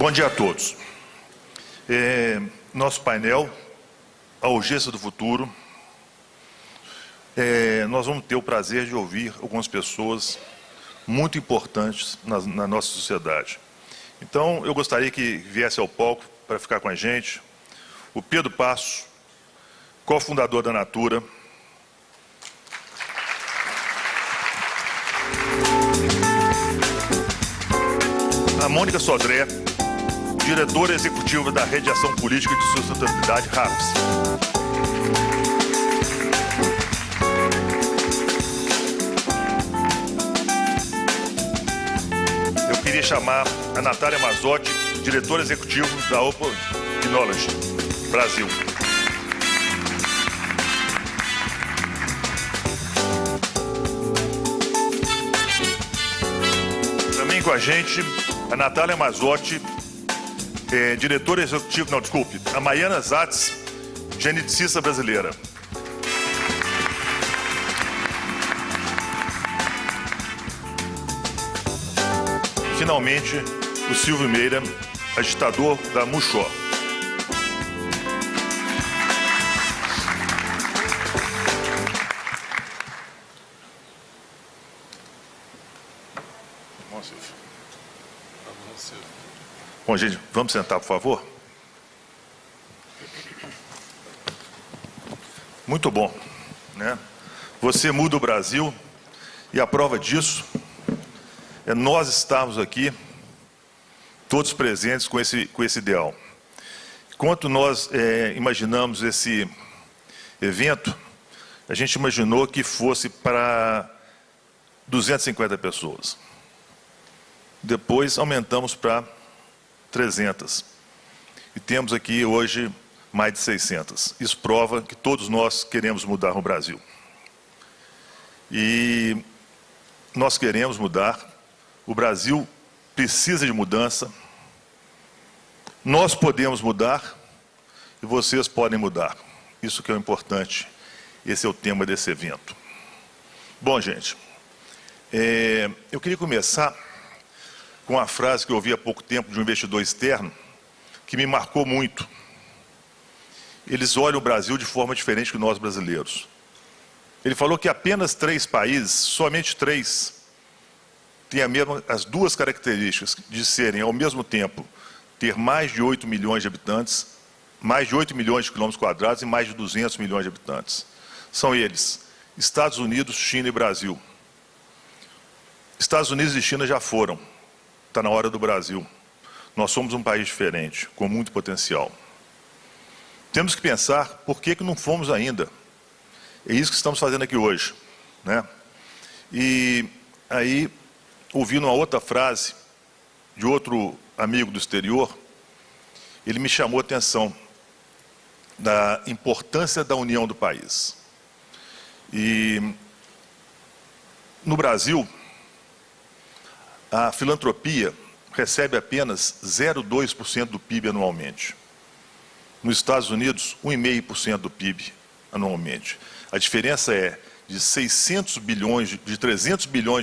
Bom dia a todos. Nosso painel, a urgência do futuro. Nós vamos ter o prazer de ouvir algumas pessoas muito importantes na nossa sociedade. Então, eu gostaria que viesse ao palco para ficar com a gente o Pedro Passos, cofundador da Natura. A Mônica Sodré, diretora executiva da Rede de Ação Política e de Sustentabilidade, RAPS. Eu queria chamar a Natália Mazzotti, diretora executiva da Open Knowledge Brasil. Também com a gente a Natália Mazzotti, diretora executiva, a Maiana Zatz, geneticista brasileira. Finalmente, o Silvio Meira, agitador da Muxó. Bom, gente, vamos sentar, por favor? Muito bom, né? Você muda o Brasil e a prova disso é nós estarmos aqui, todos presentes com esse ideal. Enquanto nós imaginamos esse evento, a gente imaginou que fosse para 250 pessoas. Depois aumentamos para 300. E temos aqui hoje mais de 600. Isso prova que todos nós queremos mudar o Brasil. E nós queremos mudar. O Brasil precisa de mudança. Nós podemos mudar e vocês podem mudar. Isso que é o importante. Esse é o tema desse evento. Bom, gente, eu queria começar com uma frase que eu ouvi há pouco tempo de um investidor externo, que me marcou muito. Eles olham o Brasil de forma diferente que nós brasileiros. Ele falou que apenas 3 países, somente 3, têm as duas características de serem, ao mesmo tempo, ter mais de 8 milhões de habitantes, mais de 8 milhões de quilômetros quadrados e mais de 200 milhões de habitantes. São eles, Estados Unidos, China e Brasil. Estados Unidos e China já foram. Está na hora do Brasil. Nós somos um país diferente, com muito potencial. Temos que pensar por que não fomos ainda. É isso que estamos fazendo aqui hoje, né? E aí, ouvindo uma outra frase de outro amigo do exterior, ele me chamou a atenção da importância da união do país. E no Brasil, a filantropia recebe apenas 0,2% do PIB anualmente. Nos Estados Unidos, 1,5% do PIB anualmente. A diferença é de 300 bilhões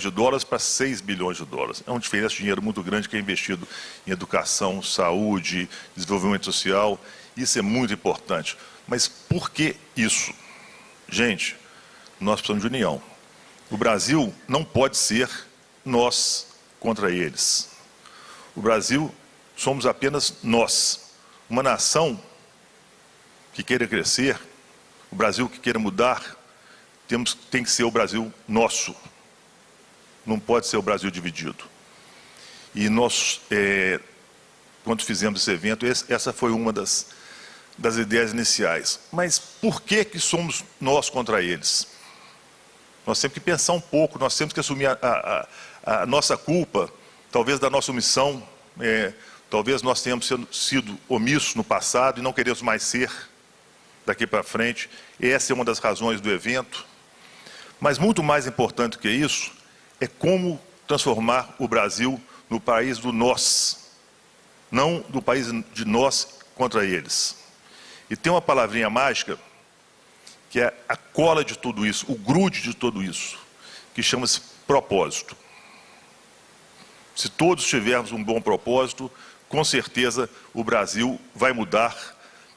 de dólares para 6 bilhões de dólares. É uma diferença de dinheiro muito grande que é investido em educação, saúde, desenvolvimento social. Isso é muito importante. Mas por que isso? Gente, nós precisamos de união. O Brasil não pode ser nós contra eles. O Brasil somos apenas nós. Uma nação que queira crescer, o Brasil que queira mudar, tem que ser o Brasil nosso. Não pode ser o Brasil dividido. E nós, quando fizemos esse evento, essa foi uma das ideias iniciais. Mas por que somos nós contra eles? Nós temos que pensar um pouco, nós temos que assumir a nossa culpa, talvez da nossa omissão, talvez nós tenhamos sido omissos no passado e não queremos mais ser daqui para frente. Essa é uma das razões do evento. Mas muito mais importante que isso, é como transformar o Brasil no país do nós, não do país de nós contra eles. E tem uma palavrinha mágica, que é a cola de tudo isso, o grude de tudo isso, que chama-se propósito. Se todos tivermos um bom propósito, com certeza o Brasil vai mudar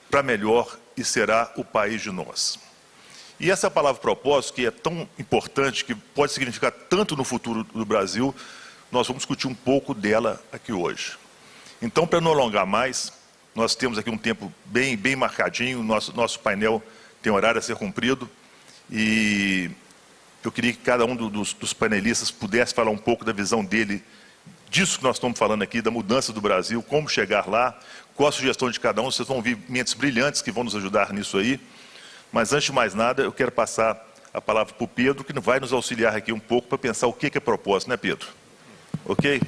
para melhor e será o país de nós. E essa palavra propósito, que é tão importante, que pode significar tanto no futuro do Brasil, nós vamos discutir um pouco dela aqui hoje. Então, para não alongar mais, nós temos aqui um tempo bem marcadinho, nosso painel tem horário a ser cumprido, e eu queria que cada um dos panelistas pudesse falar um pouco da visão dele, disso que nós estamos falando aqui, da mudança do Brasil, como chegar lá, qual a sugestão de cada um. Vocês vão ouvir mentes brilhantes que vão nos ajudar nisso aí. Mas, antes de mais nada, eu quero passar a palavra para o Pedro, que vai nos auxiliar aqui um pouco para pensar o que é propósito, né, Pedro? Ok?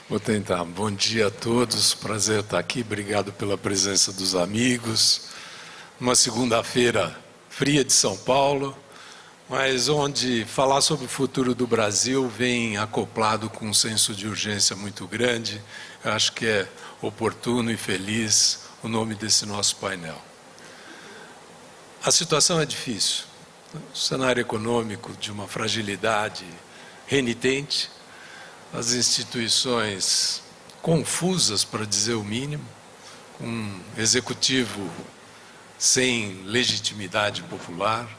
Vou tentar. Bom dia a todos, prazer estar aqui, obrigado pela presença dos amigos. Uma segunda-feira fria de São Paulo, mas onde falar sobre o futuro do Brasil vem acoplado com um senso de urgência muito grande. Eu acho que é oportuno e feliz o nome desse nosso painel. A situação é difícil, o cenário econômico de uma fragilidade renitente, as instituições confusas, para dizer o mínimo, com um executivo sem legitimidade popular,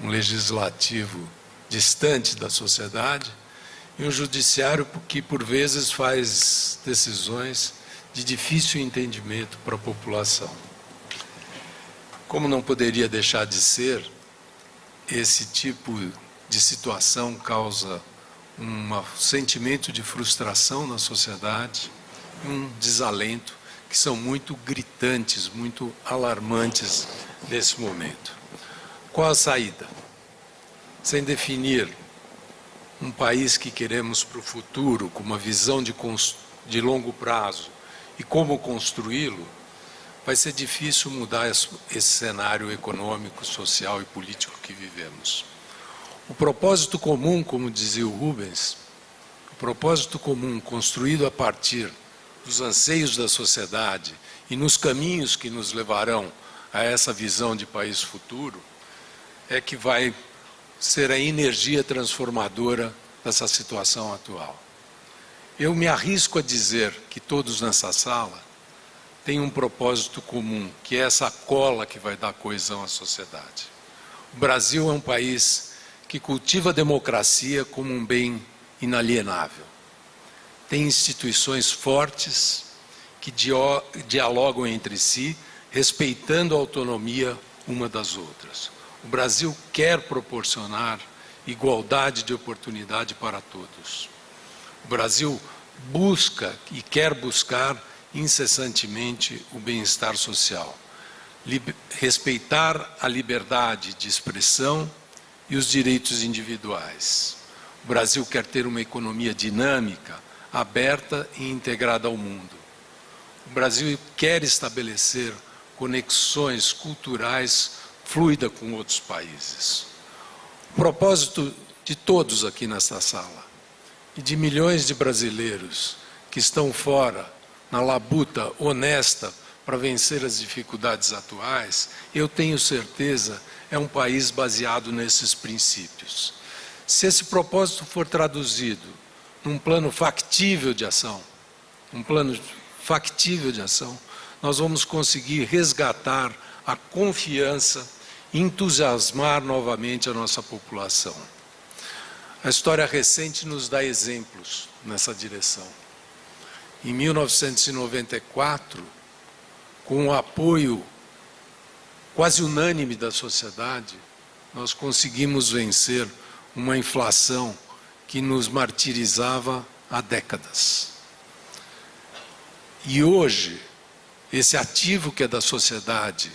um legislativo distante da sociedade e um judiciário que por vezes faz decisões de difícil entendimento para a população. Como não poderia deixar de ser, esse tipo de situação causa um sentimento de frustração na sociedade, um desalento, que são muito gritantes, muito alarmantes nesse momento. Qual a saída? Sem definir um país que queremos para o futuro, com uma visão de longo prazo, e como construí-lo, vai ser difícil mudar esse cenário econômico, social e político que vivemos. O propósito comum, como dizia o Rubens, o propósito comum construído a partir dos anseios da sociedade e nos caminhos que nos levarão a essa visão de país futuro, é que vai ser a energia transformadora dessa situação atual. Eu me arrisco a dizer que todos nessa sala têm um propósito comum, que é essa cola que vai dar coesão à sociedade. O Brasil é um país que cultiva a democracia como um bem inalienável. Tem instituições fortes que dialogam entre si, respeitando a autonomia uma das outras. O Brasil quer proporcionar igualdade de oportunidade para todos. O Brasil busca e quer buscar incessantemente o bem-estar social, respeitar a liberdade de expressão e os direitos individuais. O Brasil quer ter uma economia dinâmica, aberta e integrada ao mundo. O Brasil quer estabelecer conexões culturais fluidas com outros países. O propósito de todos aqui nesta sala e de milhões de brasileiros que estão fora, na labuta honesta para vencer as dificuldades atuais, eu tenho certeza, é um país baseado nesses princípios. Se esse propósito for traduzido num plano factível de ação, nós vamos conseguir resgatar a confiança e entusiasmar novamente a nossa população. A história recente nos dá exemplos nessa direção. Em 1994, com o apoio quase unânime da sociedade, nós conseguimos vencer uma inflação que nos martirizava há décadas. E hoje, esse ativo que é da sociedade,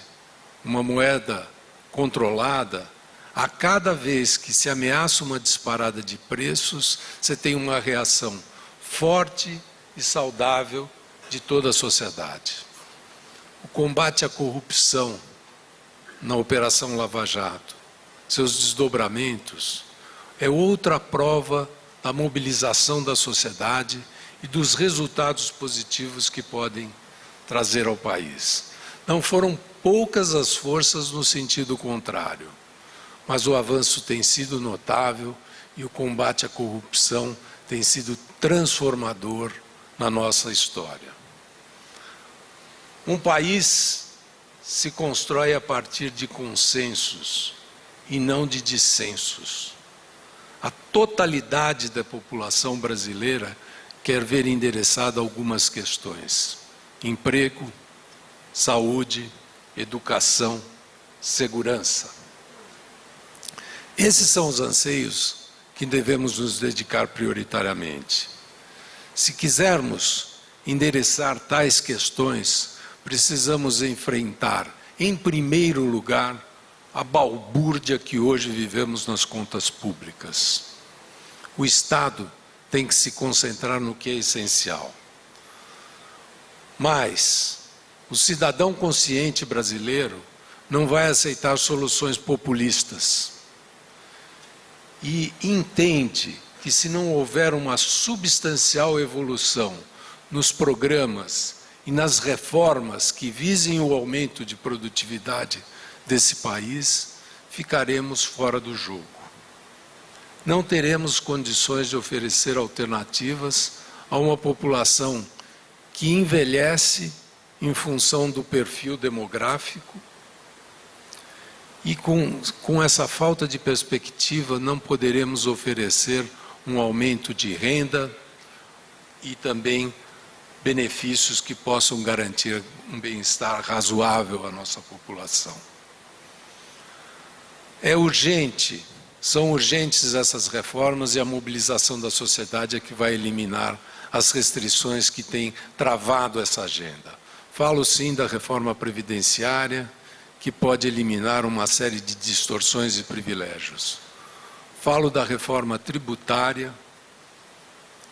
uma moeda controlada, a cada vez que se ameaça uma disparada de preços, você tem uma reação forte e saudável de toda a sociedade. O combate à corrupção na Operação Lava Jato, seus desdobramentos, é outra prova da mobilização da sociedade e dos resultados positivos que podem trazer ao país. Não foram poucas as forças no sentido contrário, mas o avanço tem sido notável e o combate à corrupção tem sido transformador na nossa história. Um país se constrói a partir de consensos e não de dissensos. A totalidade da população brasileira quer ver endereçada algumas questões: emprego, saúde, educação, segurança. Esses são os anseios que devemos nos dedicar prioritariamente. Se quisermos endereçar tais questões, precisamos enfrentar, em primeiro lugar, a balbúrdia que hoje vivemos nas contas públicas. O Estado tem que se concentrar no que é essencial. Mas o cidadão consciente brasileiro não vai aceitar soluções populistas e entende que, se não houver uma substancial evolução nos programas e nas reformas que visem o aumento de produtividade desse país, ficaremos fora do jogo. Não teremos condições de oferecer alternativas a uma população que envelhece em função do perfil demográfico, e com essa falta de perspectiva não poderemos oferecer um aumento de renda e também benefícios que possam garantir um bem-estar razoável à nossa população. É urgente, são urgentes essas reformas, e a mobilização da sociedade é que vai eliminar as restrições que têm travado essa agenda. Falo sim da reforma previdenciária, que pode eliminar uma série de distorções e privilégios. Falo da reforma tributária,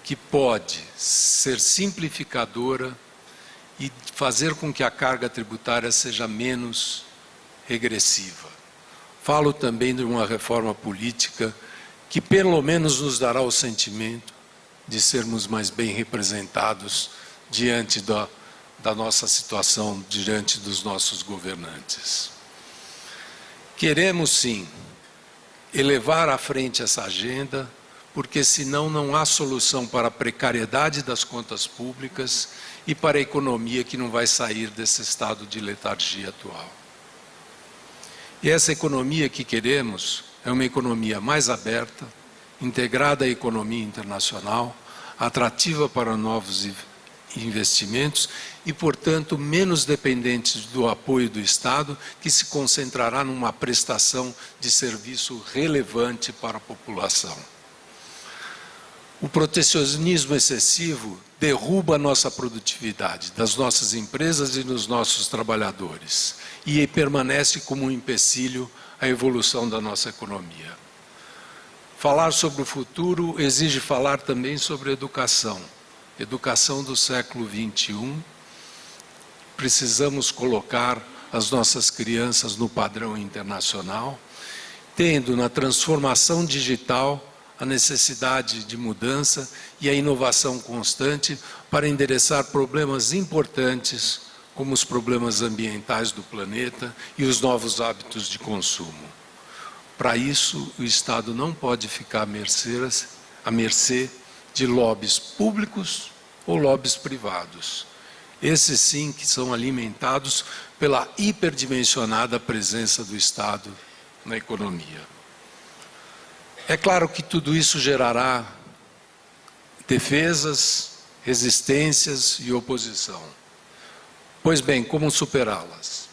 que pode ser simplificadora e fazer com que a carga tributária seja menos regressiva. Falo também de uma reforma política que pelo menos nos dará o sentimento de sermos mais bem representados diante da nossa situação, diante dos nossos governantes. Queremos sim elevar à frente essa agenda, porque senão não há solução para a precariedade das contas públicas e para a economia, que não vai sair desse estado de letargia atual. E essa economia que queremos é uma economia mais aberta, integrada à economia internacional, atrativa para novos investimentos e, portanto, menos dependentes do apoio do Estado, que se concentrará numa prestação de serviço relevante para a população. O protecionismo excessivo derruba a nossa produtividade, das nossas empresas e dos nossos trabalhadores, e permanece como um empecilho à evolução da nossa economia. Falar sobre o futuro exige falar também sobre educação. Educação do século XXI, precisamos colocar as nossas crianças no padrão internacional, tendo na transformação digital a necessidade de mudança e a inovação constante para endereçar problemas importantes, como os problemas ambientais do planeta e os novos hábitos de consumo. Para isso, o Estado não pode ficar à mercê de lobbies públicos ou lobbies privados. Esses sim que são alimentados pela hiperdimensionada presença do Estado na economia. É claro que tudo isso gerará defesas, resistências e oposição. Pois bem, como superá-las?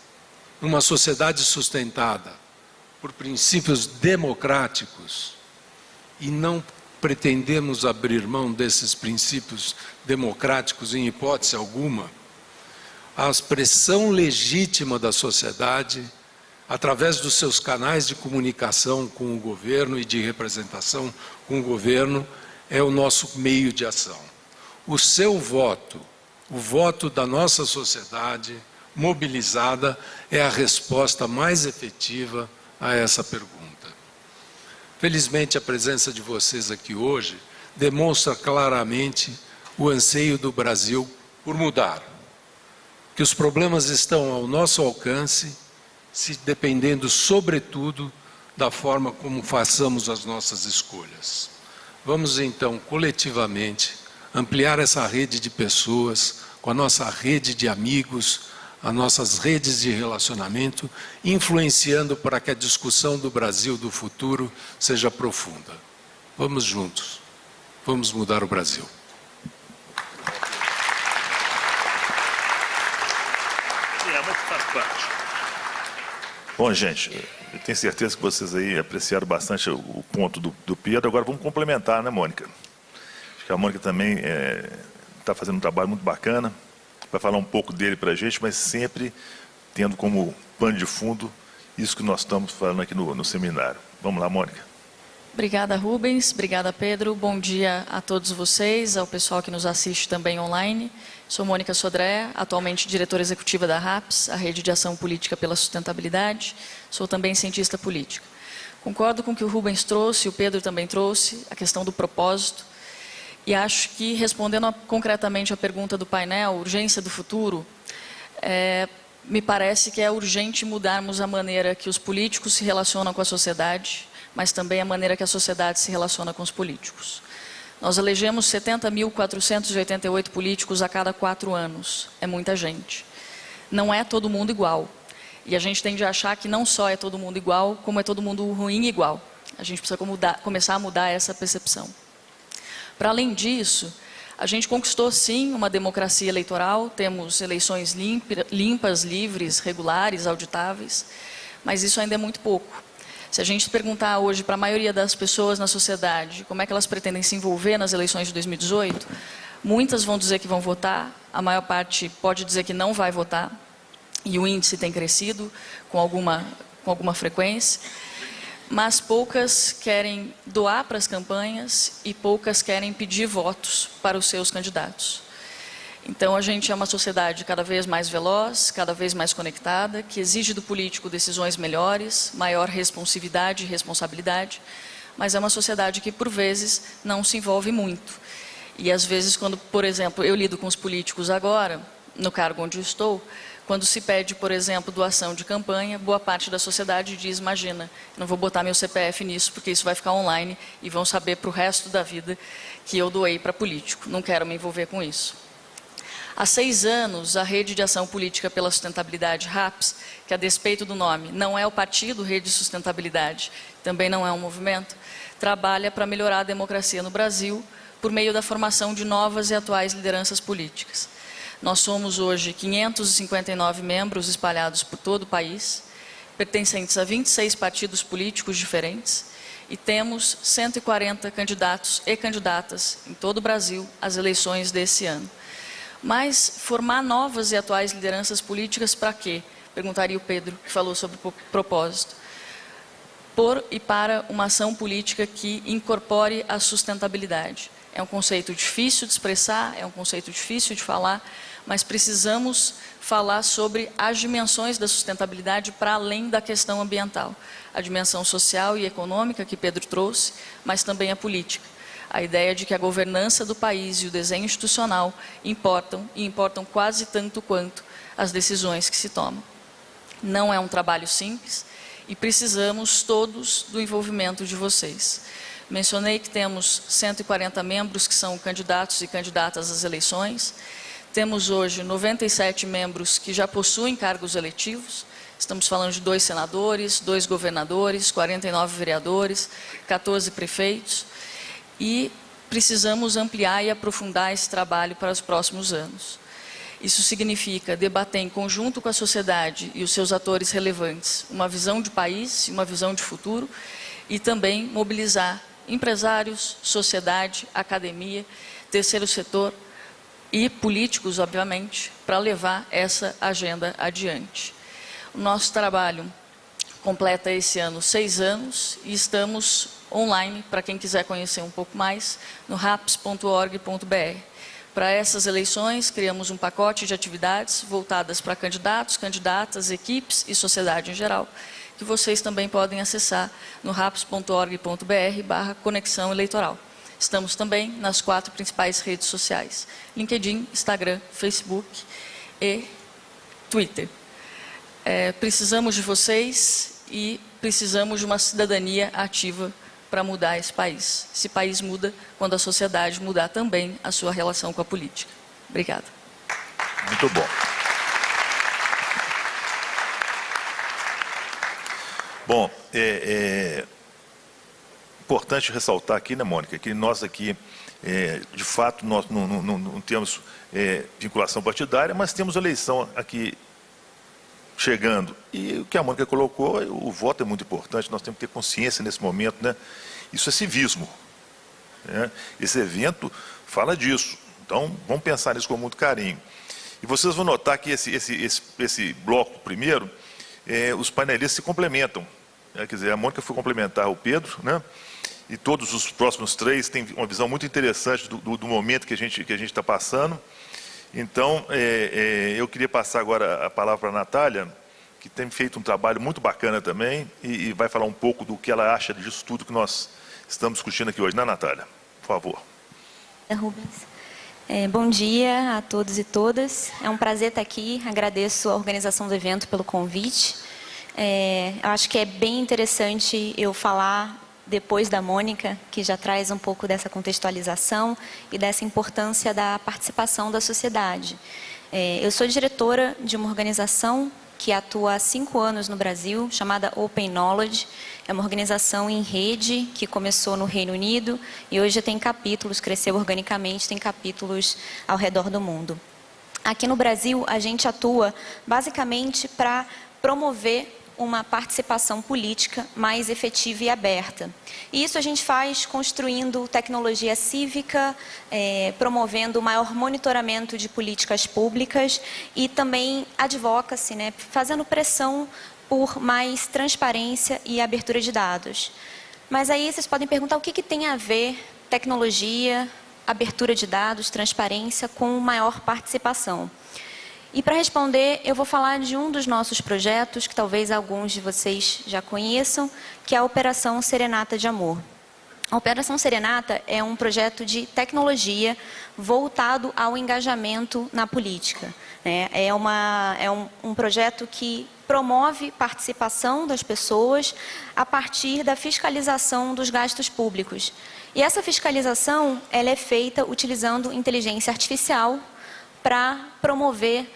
Numa sociedade sustentada por princípios democráticos, e não pretendemos abrir mão desses princípios democráticos em hipótese alguma, a expressão legítima da sociedade, através dos seus canais de comunicação com o governo e de representação com o governo, é o nosso meio de ação. O seu voto, o voto da nossa sociedade mobilizada, é a resposta mais efetiva a essa pergunta. Felizmente, a presença de vocês aqui hoje demonstra claramente o anseio do Brasil por mudar, que os problemas estão ao nosso alcance, se dependendo sobretudo da forma como façamos as nossas escolhas. Vamos então coletivamente ampliar essa rede de pessoas com a nossa rede de amigos, as nossas redes de relacionamento, influenciando para que a discussão do Brasil do futuro seja profunda. Vamos juntos, vamos mudar o Brasil. Bom, gente, eu tenho certeza que vocês aí apreciaram bastante o ponto do Pedro. Agora vamos complementar, né, Mônica? Acho que a Mônica também está fazendo um trabalho muito bacana. Vai falar um pouco dele para a gente, mas sempre tendo como pano de fundo isso que nós estamos falando aqui no seminário. Vamos lá, Mônica. Obrigada, Rubens. Obrigada, Pedro. Bom dia a todos vocês, ao pessoal que nos assiste também online. Sou Mônica Sodré, atualmente diretora executiva da RAPS, a Rede de Ação Política pela Sustentabilidade. Sou também cientista política. Concordo com o que o Rubens trouxe, o Pedro também trouxe, a questão do propósito. E acho que, respondendo concretamente à pergunta do painel, urgência do futuro, me parece que é urgente mudarmos a maneira que os políticos se relacionam com a sociedade, mas também a maneira que a sociedade se relaciona com os políticos. Nós elegemos 70.488 políticos a cada 4 anos. É muita gente. Não é todo mundo igual. E a gente tende a achar que não só é todo mundo igual, como é todo mundo ruim igual. A gente precisa começar a mudar essa percepção. Para além disso, a gente conquistou sim uma democracia eleitoral, temos eleições limpas, livres, regulares, auditáveis, mas isso ainda é muito pouco. Se a gente perguntar hoje para a maioria das pessoas na sociedade como é que elas pretendem se envolver nas eleições de 2018, muitas vão dizer que vão votar, a maior parte pode dizer que não vai votar, e o índice tem crescido com alguma frequência, mas poucas querem doar para as campanhas e poucas querem pedir votos para os seus candidatos. Então, a gente é uma sociedade cada vez mais veloz, cada vez mais conectada, que exige do político decisões melhores, maior responsividade e responsabilidade, mas é uma sociedade que, por vezes, não se envolve muito. E, às vezes, quando, por exemplo, eu lido com os políticos agora, no cargo onde estou, quando se pede, por exemplo, doação de campanha, boa parte da sociedade diz, imagina, não vou botar meu CPF nisso, porque isso vai ficar online e vão saber para o resto da vida que eu doei para político, não quero me envolver com isso. Há 6 anos, a Rede de Ação Política pela Sustentabilidade, RAPS, que a despeito do nome, não é o partido Rede de Sustentabilidade, também não é um movimento, trabalha para melhorar a democracia no Brasil por meio da formação de novas e atuais lideranças políticas. Nós somos hoje 559 membros espalhados por todo o país, pertencentes a 26 partidos políticos diferentes, e temos 140 candidatos e candidatas em todo o Brasil às eleições desse ano. Mas formar novas e atuais lideranças políticas para quê? Perguntaria o Pedro, que falou sobre o propósito. Por e para uma ação política que incorpore a sustentabilidade. É um conceito difícil de expressar, é um conceito difícil de falar, mas precisamos falar sobre as dimensões da sustentabilidade para além da questão ambiental. A dimensão social e econômica que Pedro trouxe, mas também a política. A ideia de que a governança do país e o desenho institucional importam, e importam quase tanto quanto as decisões que se tomam. Não é um trabalho simples e precisamos todos do envolvimento de vocês. Mencionei que temos 140 membros que são candidatos e candidatas às eleições. Temos hoje 97 membros que já possuem cargos eletivos. Estamos falando de 2 senadores, 2 governadores, 49 vereadores, 14 prefeitos. E precisamos ampliar e aprofundar esse trabalho para os próximos anos. Isso significa debater em conjunto com a sociedade e os seus atores relevantes uma visão de país, uma visão de futuro e também mobilizar empresários, sociedade, academia, terceiro setor e políticos, obviamente, para levar essa agenda adiante. O nosso trabalho completa esse ano 6 anos e estamos online, para quem quiser conhecer um pouco mais, no raps.org.br. Para essas eleições, criamos um pacote de atividades voltadas para candidatos, candidatas, equipes e sociedade em geral, que vocês também podem acessar no raps.org.br/conexão eleitoral. Estamos também nas 4 principais redes sociais: LinkedIn, Instagram, Facebook e Twitter. Precisamos de vocês e precisamos de uma cidadania ativa para mudar esse país. Esse país muda quando a sociedade mudar também a sua relação com a política. Obrigada. Muito bom. Bom, é importante ressaltar aqui, né, Mônica, que nós aqui, de fato, nós não temos vinculação partidária, mas temos eleição aqui chegando. E o que a Mônica colocou, o voto é muito importante, nós temos que ter consciência nesse momento, né? Isso é civismo, né? Esse evento fala disso. Então, vamos pensar nisso com muito carinho. E vocês vão notar que esse bloco primeiro, os painelistas se complementam. Quer dizer, a Mônica foi complementar o Pedro, né? E todos os próximos três têm uma visão muito interessante do momento que a gente está passando. Então, eu queria passar agora a palavra para a Natália, que tem feito um trabalho muito bacana também, e vai falar um pouco do que ela acha disso tudo que nós estamos discutindo aqui hoje. Né, Natália? Por favor. Rubens. Bom dia a todos e todas. É um prazer estar aqui. Agradeço a organização do evento pelo convite. Eu acho que é bem interessante eu falar depois da Mônica, que já traz um pouco dessa contextualização e dessa importância da participação da sociedade. Eu sou diretora de uma organização que atua há 5 anos no Brasil, chamada Open Knowledge. É uma organização em rede que começou no Reino Unido e hoje tem capítulos, cresceu organicamente, tem capítulos ao redor do mundo. Aqui no Brasil, a gente atua basicamente para promover uma participação política mais efetiva e aberta. E isso a gente faz construindo tecnologia cívica, promovendo maior monitoramento de políticas públicas e também advocacy, né, fazendo pressão por mais transparência e abertura de dados. Mas aí vocês podem perguntar o que tem a ver tecnologia, abertura de dados, transparência com maior participação. E para responder, eu vou falar de um dos nossos projetos, que talvez alguns de vocês já conheçam, que é a Operação Serenata de Amor. A Operação Serenata é um projeto de tecnologia voltado ao engajamento na política, né? É um projeto que promove participação das pessoas a partir da fiscalização dos gastos públicos. E essa fiscalização ela é feita utilizando inteligência artificial, para promover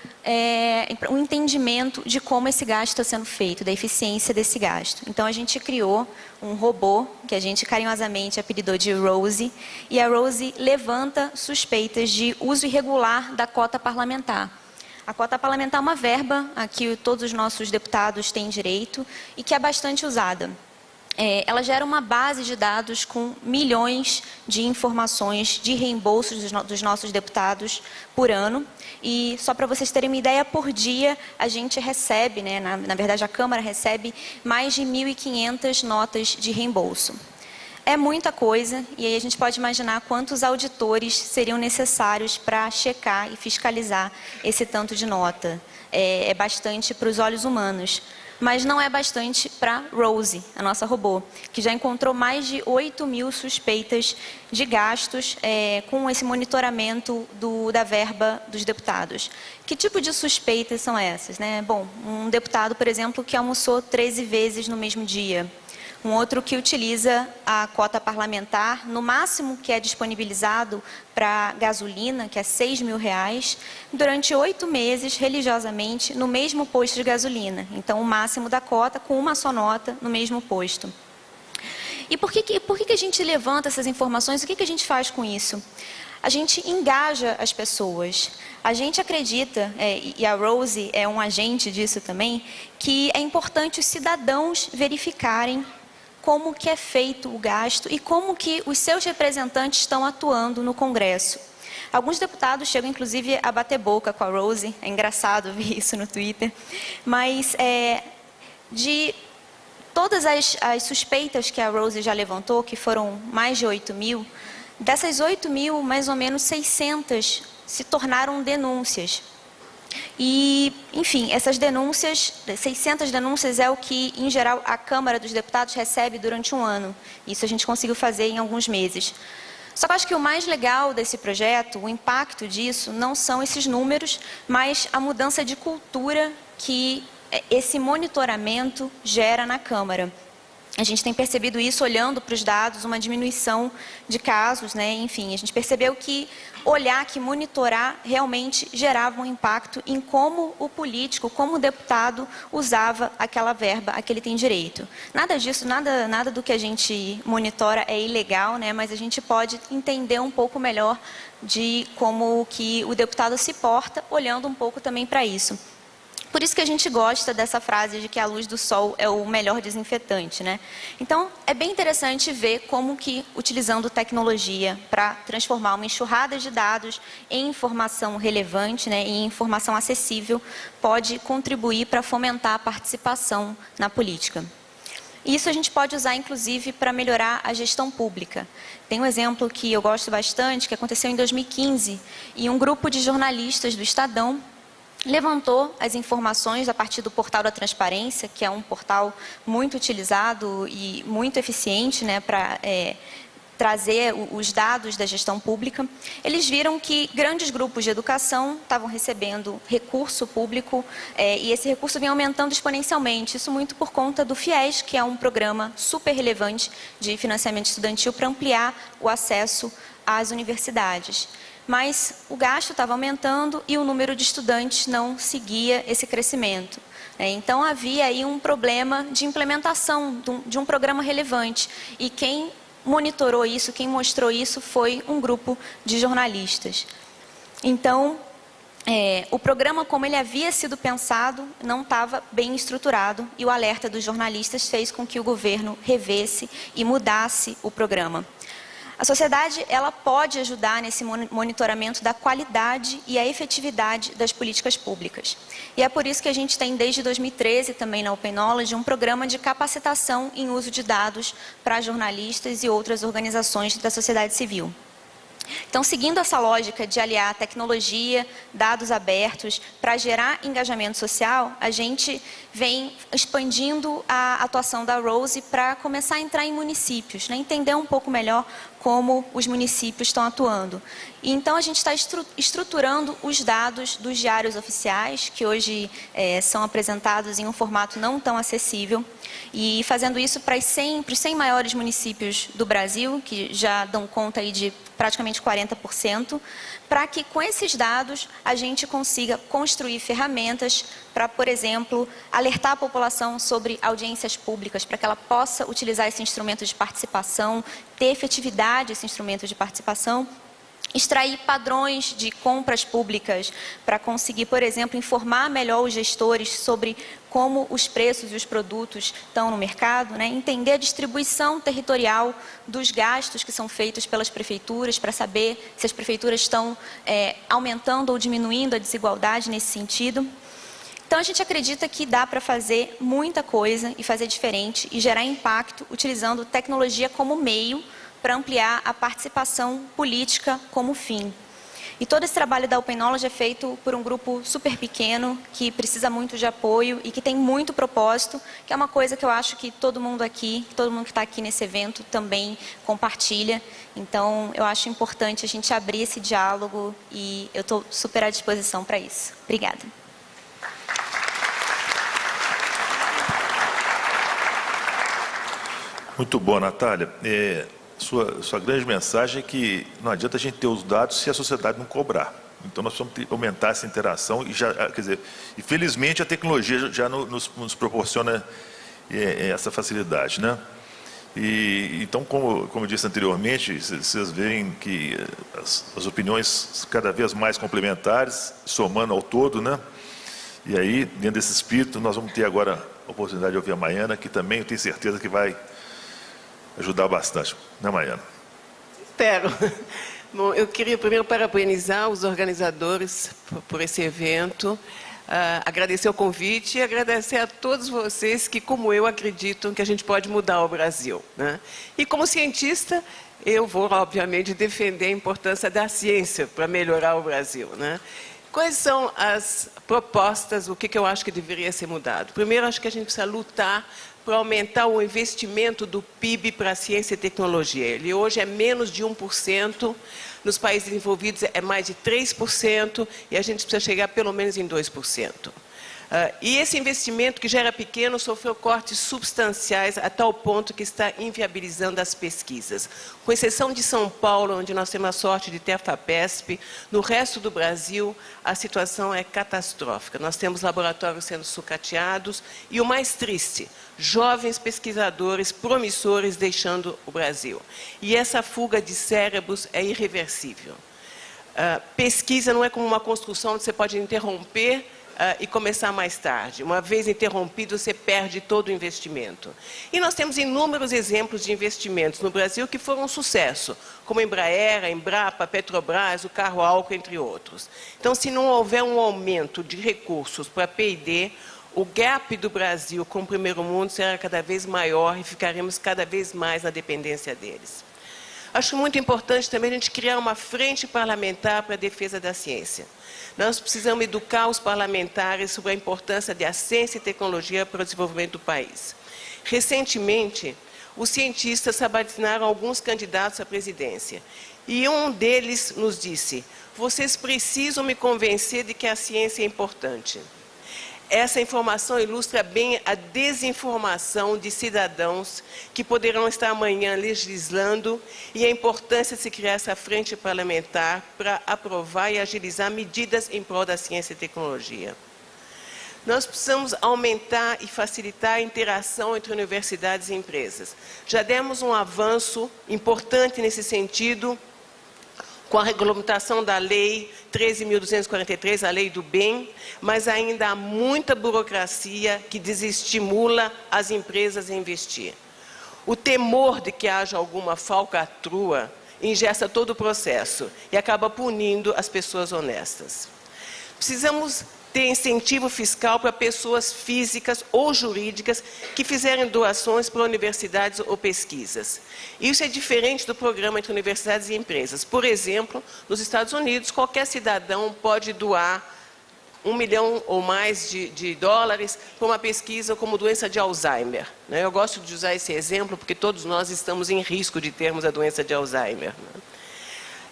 um entendimento de como esse gasto está sendo feito, da eficiência desse gasto. Então, a gente criou um robô, que a gente carinhosamente apelidou de Rose, e a Rose levanta suspeitas de uso irregular da cota parlamentar. A cota parlamentar é uma verba a que todos os nossos deputados têm direito e que é bastante usada. Ela gera uma base de dados com milhões de informações de reembolsos dos nossos deputados por ano. E só para vocês terem uma ideia, por dia a gente recebe, né, na verdade a Câmara recebe mais de 1.500 notas de reembolso. É muita coisa e aí a gente pode imaginar quantos auditores seriam necessários para checar e fiscalizar esse tanto de nota. É bastante para os olhos humanos. Mas não é bastante para Rose, a nossa robô, que já encontrou mais de 8.000 suspeitas de gastos com esse monitoramento da verba dos deputados. Que tipo de suspeitas são essas, né? Bom, um deputado, por exemplo, que almoçou 13 vezes no mesmo dia. Um outro que utiliza a cota parlamentar, no máximo que é disponibilizado para gasolina, que é R$6.000, durante 8 meses, religiosamente, no mesmo posto de gasolina. Então, o máximo da cota com uma só nota no mesmo posto. E por que a gente levanta essas informações? O que a gente faz com isso? A gente engaja as pessoas. A gente acredita, e a Rose é um agente disso também, que é importante os cidadãos verificarem como que é feito o gasto e como que os seus representantes estão atuando no Congresso. Alguns deputados chegam, inclusive, a bater boca com a Rose. É engraçado ver isso no Twitter. Mas, de todas as suspeitas que a Rose já levantou, que foram mais de 8.000, dessas 8.000, mais ou menos 600 se tornaram denúncias. E, enfim, essas denúncias, 600 denúncias é o que, em geral, a Câmara dos Deputados recebe durante um ano. Isso a gente conseguiu fazer em alguns meses. Só que eu acho que o mais legal desse projeto, o impacto disso, não são esses números, mas a mudança de cultura que esse monitoramento gera na Câmara. A gente tem percebido isso olhando para os dados, uma diminuição de casos, né? Enfim, a gente percebeu que olhar, que monitorar realmente gerava um impacto em como o político, como o deputado usava aquela verba a que ele tem direito. Nada disso, nada do que a gente monitora é ilegal, né? Mas a gente pode entender um pouco melhor de como que o deputado se porta, olhando um pouco também para isso. Por isso que a gente gosta dessa frase de que a luz do sol é o melhor desinfetante, né? Então, é bem interessante ver como que, utilizando tecnologia para transformar uma enxurrada de dados em informação relevante, né, em informação acessível, pode contribuir para fomentar a participação na política. Isso a gente pode usar, inclusive, para melhorar a gestão pública. Tem um exemplo que eu gosto bastante, que aconteceu em 2015, e um grupo de jornalistas do Estadão levantou as informações a partir do portal da transparência, que é um portal muito utilizado e muito eficiente, né, para trazer os dados da gestão pública. Eles viram que grandes grupos de educação estavam recebendo recurso público e esse recurso vinha aumentando exponencialmente. Isso muito por conta do FIES, que é um programa super relevante de financiamento estudantil para ampliar o acesso às universidades. Mas o gasto estava aumentando e o número de estudantes não seguia esse crescimento. Então, havia aí um problema de implementação de um programa relevante. E quem monitorou isso, quem mostrou isso, foi um grupo de jornalistas. Então, o programa, como ele havia sido pensado, não estava bem estruturado. E o alerta dos jornalistas fez com que o governo revesse e mudasse o programa. A sociedade, ela pode ajudar nesse monitoramento da qualidade e a efetividade das políticas públicas. E é por isso que a gente tem, desde 2013, também na Open Knowledge, um programa de capacitação em uso de dados para jornalistas e outras organizações da sociedade civil. Então, seguindo essa lógica de aliar tecnologia, dados abertos, para gerar engajamento social, a gente vem expandindo a atuação da Rose para começar a entrar em municípios, né? Entender um pouco melhor como os municípios estão atuando. E, então, a gente está estruturando os dados dos diários oficiais, que hoje são apresentados em um formato não tão acessível, e fazendo isso para os 100 maiores municípios do Brasil, que já dão conta aí de praticamente 40%, para que com esses dados a gente consiga construir ferramentas para, por exemplo, alertar a população sobre audiências públicas, para que ela possa utilizar esse instrumento de participação, ter efetividade esse instrumento de participação, extrair padrões de compras públicas para conseguir, por exemplo, informar melhor os gestores sobre como os preços e os produtos estão no mercado, né? Entender a distribuição territorial dos gastos que são feitos pelas prefeituras, para saber se as prefeituras estão aumentando ou diminuindo a desigualdade nesse sentido. Então, a gente acredita que dá para fazer muita coisa e fazer diferente e gerar impacto utilizando tecnologia como meio para ampliar a participação política como fim. E todo esse trabalho da Open Knowledge é feito por um grupo super pequeno, que precisa muito de apoio e que tem muito propósito, que é uma coisa que eu acho que todo mundo aqui, todo mundo que está aqui nesse evento também compartilha. Então, eu acho importante a gente abrir esse diálogo e eu estou super à disposição para isso. Obrigada. Muito bom, Natália. Sua grande mensagem é que não adianta a gente ter os dados se a sociedade não cobrar. Então, nós precisamos aumentar essa interação e quer dizer, e felizmente a tecnologia já nos proporciona essa facilidade, né? E então, como eu disse anteriormente, vocês veem que as opiniões cada vez mais complementares, somando ao todo, né? E aí, dentro desse espírito, nós vamos ter agora a oportunidade de ouvir a Maiana, que também eu tenho certeza que vai ajudar bastante, né, Maiana? Espero. Bom, eu queria primeiro parabenizar os organizadores por esse evento, agradecer o convite e agradecer a todos vocês que, como eu, acreditam que a gente pode mudar o Brasil, né? E como cientista, eu vou, obviamente, defender a importância da ciência para melhorar o Brasil, né? Quais são as propostas, o que eu acho que deveria ser mudado? Primeiro, acho que a gente precisa lutar para aumentar o investimento do PIB para a ciência e tecnologia. Ele hoje é menos de 1%, nos países desenvolvidos é mais de 3%, e a gente precisa chegar pelo menos em 2%. E esse investimento, que já era pequeno, sofreu cortes substanciais a tal ponto que está inviabilizando as pesquisas. Com exceção de São Paulo, onde nós temos a sorte de ter a FAPESP, no resto do Brasil a situação é catastrófica. Nós temos laboratórios sendo sucateados e, o mais triste, jovens pesquisadores promissores deixando o Brasil. E essa fuga de cérebros é irreversível. Pesquisa não é como uma construção onde você pode interromper e começar mais tarde. Uma vez interrompido, você perde todo o investimento. E nós temos inúmeros exemplos de investimentos no Brasil que foram um sucesso, como Embraer, a Embrapa, Petrobras, o carro álcool, entre outros. Então, se não houver um aumento de recursos para P&D, o gap do Brasil com o primeiro mundo será cada vez maior e ficaremos cada vez mais na dependência deles. Acho muito importante também a gente criar uma frente parlamentar para a defesa da ciência. Nós precisamos educar os parlamentares sobre a importância da ciência e tecnologia para o desenvolvimento do país. Recentemente, os cientistas sabatinaram alguns candidatos à presidência. E um deles nos disse: vocês precisam me convencer de que a ciência é importante. Essa informação ilustra bem a desinformação de cidadãos que poderão estar amanhã legislando e a importância de se criar essa frente parlamentar para aprovar e agilizar medidas em prol da ciência e tecnologia. Nós precisamos aumentar e facilitar a interação entre universidades e empresas. Já demos um avanço importante nesse sentido com a regulamentação da Lei 13.243, a Lei do Bem, mas ainda há muita burocracia que desestimula as empresas a investir. O temor de que haja alguma falcatrua engessa todo o processo e acaba punindo as pessoas honestas. Precisamos ter incentivo fiscal para pessoas físicas ou jurídicas que fizerem doações para universidades ou pesquisas. Isso é diferente do programa entre universidades e empresas. Por exemplo, nos Estados Unidos, qualquer cidadão pode doar $1 milhão ou mais de dólares para uma pesquisa como doença de Alzheimer. Eu gosto de usar esse exemplo porque todos nós estamos em risco de termos a doença de Alzheimer.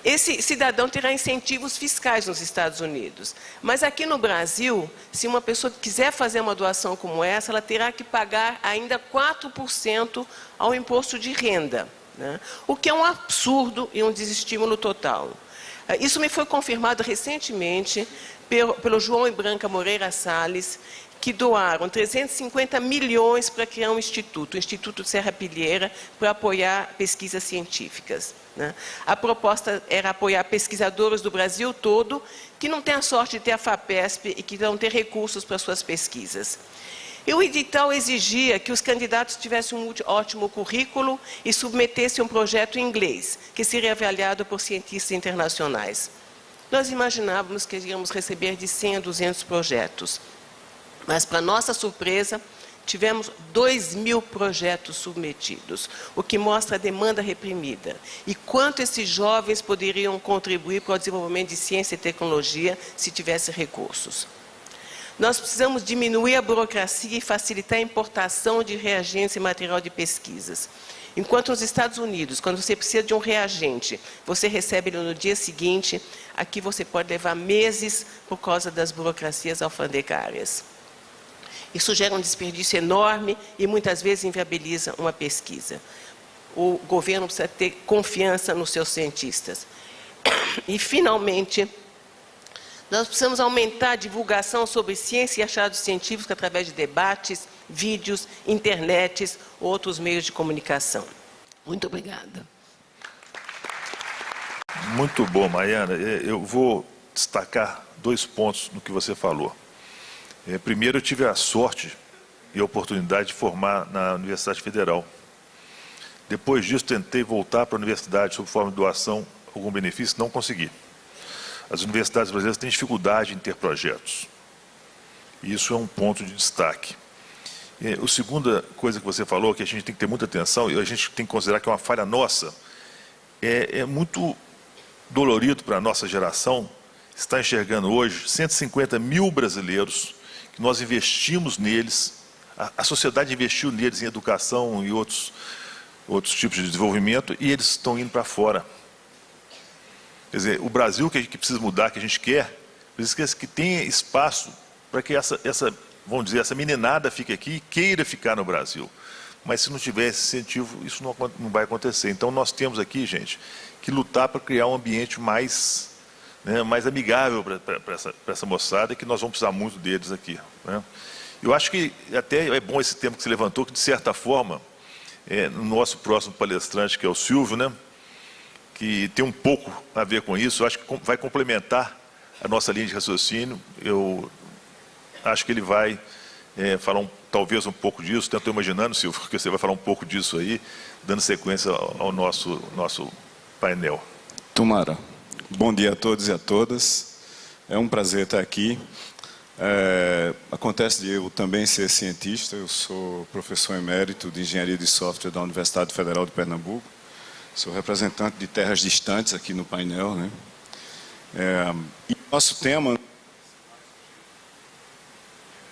Esse cidadão terá incentivos fiscais nos Estados Unidos. Mas aqui no Brasil, se uma pessoa quiser fazer uma doação como essa, ela terá que pagar ainda 4% ao imposto de renda, o que é um absurdo e um desestímulo total. Isso me foi confirmado recentemente pelo João e Branca Moreira Salles, que doaram 350 milhões para criar um instituto, o Instituto Serrapilheira, para apoiar pesquisas científicas. A proposta era apoiar pesquisadores do Brasil todo, que não têm a sorte de ter a FAPESP e que não têm recursos para suas pesquisas. E o edital exigia que os candidatos tivessem um ótimo currículo e submetessem um projeto em inglês, que seria avaliado por cientistas internacionais. Nós imaginávamos que iríamos receber de 100 a 200 projetos. Mas, para nossa surpresa, tivemos 2.000 projetos submetidos, o que mostra a demanda reprimida. E quanto esses jovens poderiam contribuir para o desenvolvimento de ciência e tecnologia se tivessem recursos. Nós precisamos diminuir a burocracia e facilitar a importação de reagentes e material de pesquisas. Enquanto nos Estados Unidos, quando você precisa de um reagente, você recebe ele no dia seguinte, aqui você pode levar meses por causa das burocracias alfandegárias. Isso gera um desperdício enorme e muitas vezes inviabiliza uma pesquisa. O governo precisa ter confiança nos seus cientistas. E, finalmente, nós precisamos aumentar a divulgação sobre ciência e achados científicos através de debates, vídeos, internets, outros meios de comunicação. Muito obrigada. Muito bom, Mariana. Eu vou destacar 2 pontos no que você falou. Primeiro, eu tive a sorte e a oportunidade de formar na Universidade Federal. Depois disso, tentei voltar para a universidade sob forma de doação, algum benefício, não consegui. As universidades brasileiras têm dificuldade em ter projetos. E isso é um ponto de destaque. A segunda coisa que você falou, que a gente tem que ter muita atenção, e a gente tem que considerar que é uma falha nossa, é muito dolorido para a nossa geração estar enxergando hoje 150 mil brasileiros que nós investimos neles, a sociedade investiu neles em educação e outros tipos de desenvolvimento, e eles estão indo para fora. Quer dizer, o Brasil que precisa mudar, que a gente quer, precisa que tenha espaço para que essa vamos dizer, essa meninada fique aqui e queira ficar no Brasil. Mas se não tiver esse incentivo, isso não vai acontecer. Então nós temos aqui, gente, que lutar para criar um ambiente mais, né, mais amigável para essa moçada, e que nós vamos precisar muito deles aqui, né? Eu acho que até é bom esse tema que você levantou, que de certa forma, no nosso próximo palestrante, que é o Silvio, né, que tem um pouco a ver com isso, eu acho que vai complementar a nossa linha de raciocínio. Eu acho que ele vai falar talvez um pouco disso, estou imaginando, Silvio, que você vai falar um pouco disso aí, dando sequência ao nosso painel. Tomara. Bom dia a todos e a todas. É um prazer estar aqui. Acontece de eu também ser cientista. Eu sou professor emérito de Engenharia de Software da Universidade Federal de Pernambuco. Sou representante de terras distantes aqui no painel, né? E nosso tema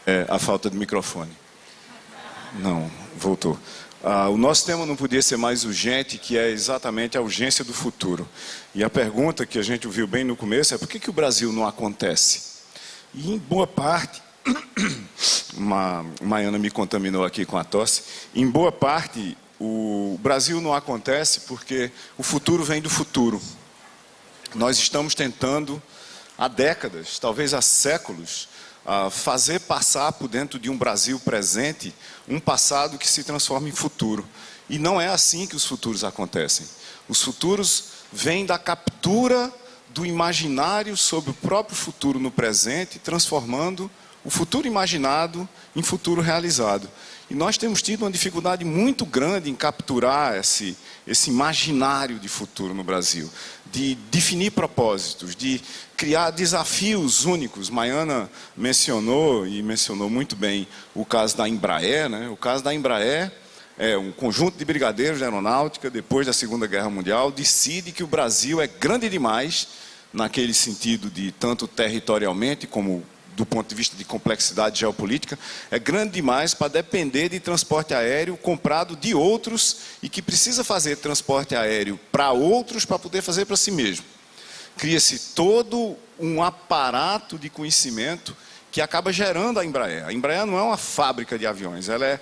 é a falta de microfone. Não, voltou. O nosso tema não podia ser mais urgente, que é exatamente a urgência do futuro. E a pergunta que a gente ouviu bem no começo é: por que o Brasil não acontece? E em boa parte, Maiana me contaminou aqui com a tosse, em boa parte o Brasil não acontece porque o futuro vem do futuro. Nós estamos tentando há décadas, talvez há séculos, fazer passar por dentro de um Brasil presente um passado que se transforma em futuro. E não é assim que os futuros acontecem. Os futuros vêm da captura do imaginário sobre o próprio futuro no presente, transformando o futuro imaginado em futuro realizado. E nós temos tido uma dificuldade muito grande em capturar esse imaginário de futuro no Brasil, de definir propósitos, de criar desafios únicos. Maiana mencionou, e mencionou muito bem, o caso da Embraer, né? O caso da Embraer é um conjunto de brigadeiros de aeronáutica, depois da Segunda Guerra Mundial, decide que o Brasil é grande demais, naquele sentido de tanto territorialmente como do ponto de vista de complexidade geopolítica, é grande demais para depender de transporte aéreo comprado de outros e que precisa fazer transporte aéreo para outros para poder fazer para si mesmo. Cria-se todo um aparato de conhecimento que acaba gerando a Embraer. A Embraer não é uma fábrica de aviões, ela é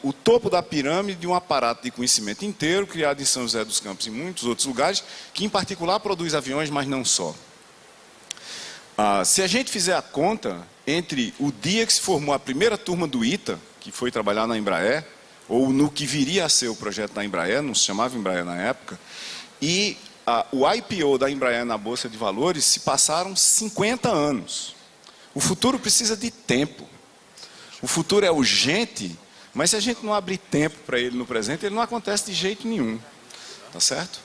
o topo da pirâmide de um aparato de conhecimento inteiro, criado em São José dos Campos e em muitos outros lugares, que em particular produz aviões, mas não só. Se a gente fizer a conta entre o dia que se formou a primeira turma do ITA, que foi trabalhar na Embraer, ou no que viria a ser o projeto da Embraer, não se chamava Embraer na época, e o IPO da Embraer na Bolsa de Valores, se passaram 50 anos. O futuro precisa de tempo. O futuro é urgente, mas se a gente não abrir tempo para ele no presente, ele não acontece de jeito nenhum. Tá certo?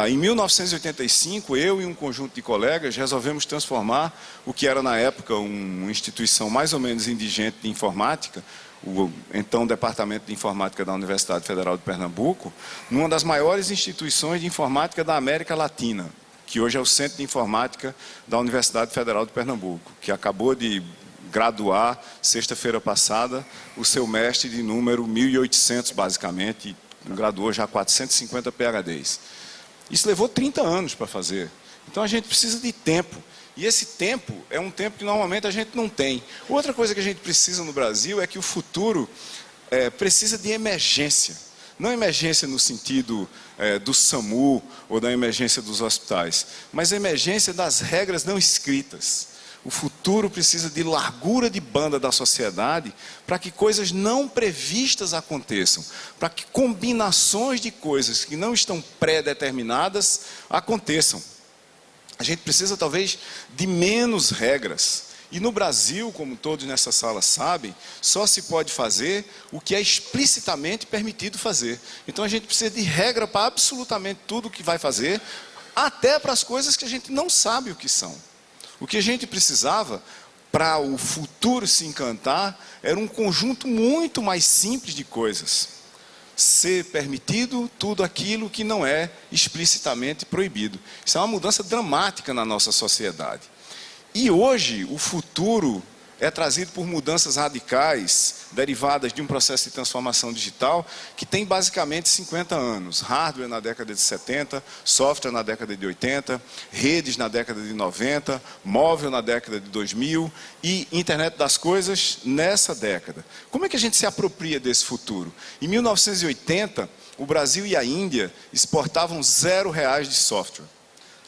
Em 1985, eu e um conjunto de colegas resolvemos transformar o que era na época uma instituição mais ou menos indigente de informática, o então Departamento de Informática da Universidade Federal de Pernambuco, numa das maiores instituições de informática da América Latina, que hoje é o Centro de Informática da Universidade Federal de Pernambuco, que acabou de graduar, sexta-feira passada, o seu mestre de número 1800, basicamente, e graduou já 450 PhDs. Isso levou 30 anos para fazer. Então a gente precisa de tempo. E esse tempo é um tempo que normalmente a gente não tem. Outra coisa que a gente precisa no Brasil é que o futuro precisa de emergência. Não emergência no sentido do SAMU ou da emergência dos hospitais, mas emergência das regras não escritas. O futuro precisa de largura de banda da sociedade para que coisas não previstas aconteçam, para que combinações de coisas que não estão pré-determinadas aconteçam. A gente precisa talvez de menos regras. E no Brasil, como todos nessa sala sabem, só se pode fazer o que é explicitamente permitido fazer. Então a gente precisa de regra para absolutamente tudo o que vai fazer, até para as coisas que a gente não sabe o que são. O que a gente precisava para o futuro se encantar era um conjunto muito mais simples de coisas. Ser permitido tudo aquilo que não é explicitamente proibido. Isso é uma mudança dramática na nossa sociedade. E hoje o futuro é trazido por mudanças radicais derivadas de um processo de transformação digital que tem basicamente 50 anos. Hardware na década de 70, software na década de 80, redes na década de 90, móvel na década de 2000 e internet das coisas nessa década. Como é que a gente se apropria desse futuro? Em 1980, o Brasil e a Índia exportavam R$0 de software.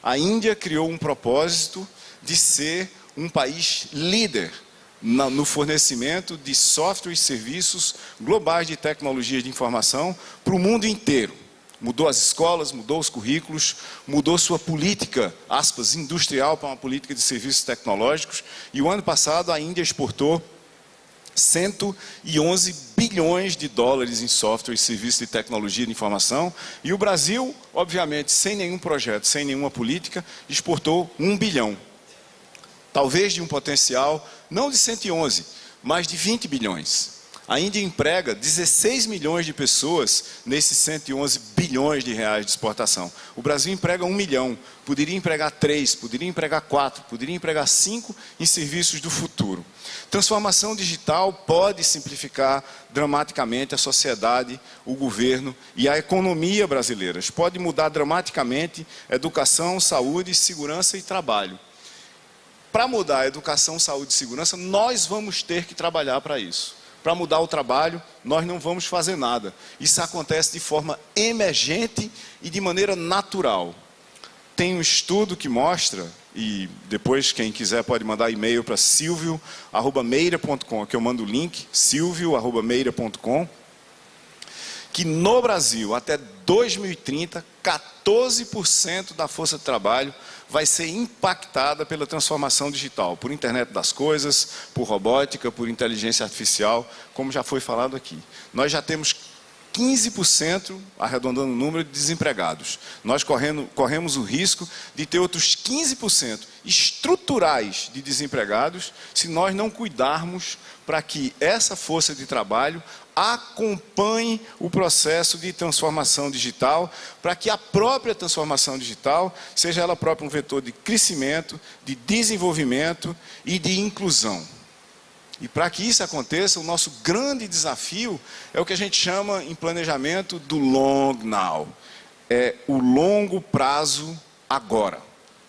A Índia criou um propósito de ser um país líder no fornecimento de software e serviços globais de tecnologia de informação para o mundo inteiro. Mudou as escolas, mudou os currículos, mudou sua política, aspas, industrial para uma política de serviços tecnológicos. E o ano passado a Índia exportou 111 bilhões de dólares em software e serviços de tecnologia de informação. E o Brasil, obviamente, sem nenhum projeto, sem nenhuma política, exportou 1 bilhão. Talvez de um potencial, não de 111, mas de 20 bilhões. A Índia emprega 16 milhões de pessoas nesses 111 bilhões de reais de exportação. O Brasil emprega 1 milhão, poderia empregar 3, poderia empregar 4, poderia empregar 5 em serviços do futuro. Transformação digital pode simplificar dramaticamente a sociedade, o governo e a economia brasileiras. Pode mudar dramaticamente educação, saúde, segurança e trabalho. Para mudar a educação, saúde e segurança, nós vamos ter que trabalhar para isso. Para mudar o trabalho, nós não vamos fazer nada. Isso acontece de forma emergente e de maneira natural. Tem um estudo que mostra, e depois quem quiser pode mandar e-mail para silvio@meira.com, que eu mando o link, silvio@meira.com, que no Brasil, até 2030, 14% da força de trabalho vai ser impactada pela transformação digital, por internet das coisas, por robótica, por inteligência artificial, como já foi falado aqui. Nós já temos 15%, arredondando o número, de desempregados. Nós corremos o risco de ter outros 15% estruturais de desempregados se nós não cuidarmos para que essa força de trabalho acompanhe o processo de transformação digital, para que a própria transformação digital seja ela própria um vetor de crescimento, de desenvolvimento e de inclusão. E para que isso aconteça, o nosso grande desafio é o que a gente chama em planejamento do long now. É o longo prazo agora.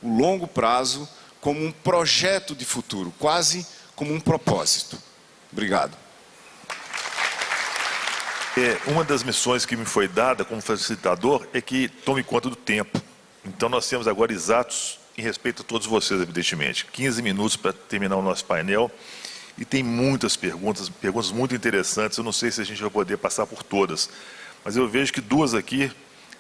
O longo prazo como um projeto de futuro, quase como um propósito. Obrigado. Uma das missões que me foi dada como facilitador é que tome conta do tempo. Então nós temos agora exatos, em respeito a todos vocês, evidentemente, 15 minutos para terminar o nosso painel. E tem muitas perguntas muito interessantes. Eu não sei se a gente vai poder passar por todas, mas eu vejo que duas aqui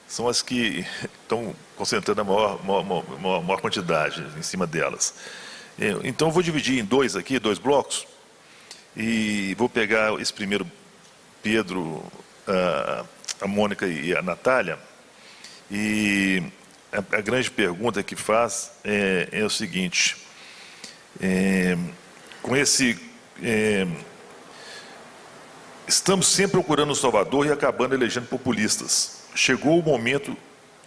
são as que estão concentrando a maior quantidade em cima delas. Então eu vou dividir em dois blocos, e vou pegar esse primeiro, Pedro, a Mônica e a Natália. E a grande pergunta que faz é o seguinte: estamos sempre procurando um salvador e acabando elegendo populistas. Chegou o momento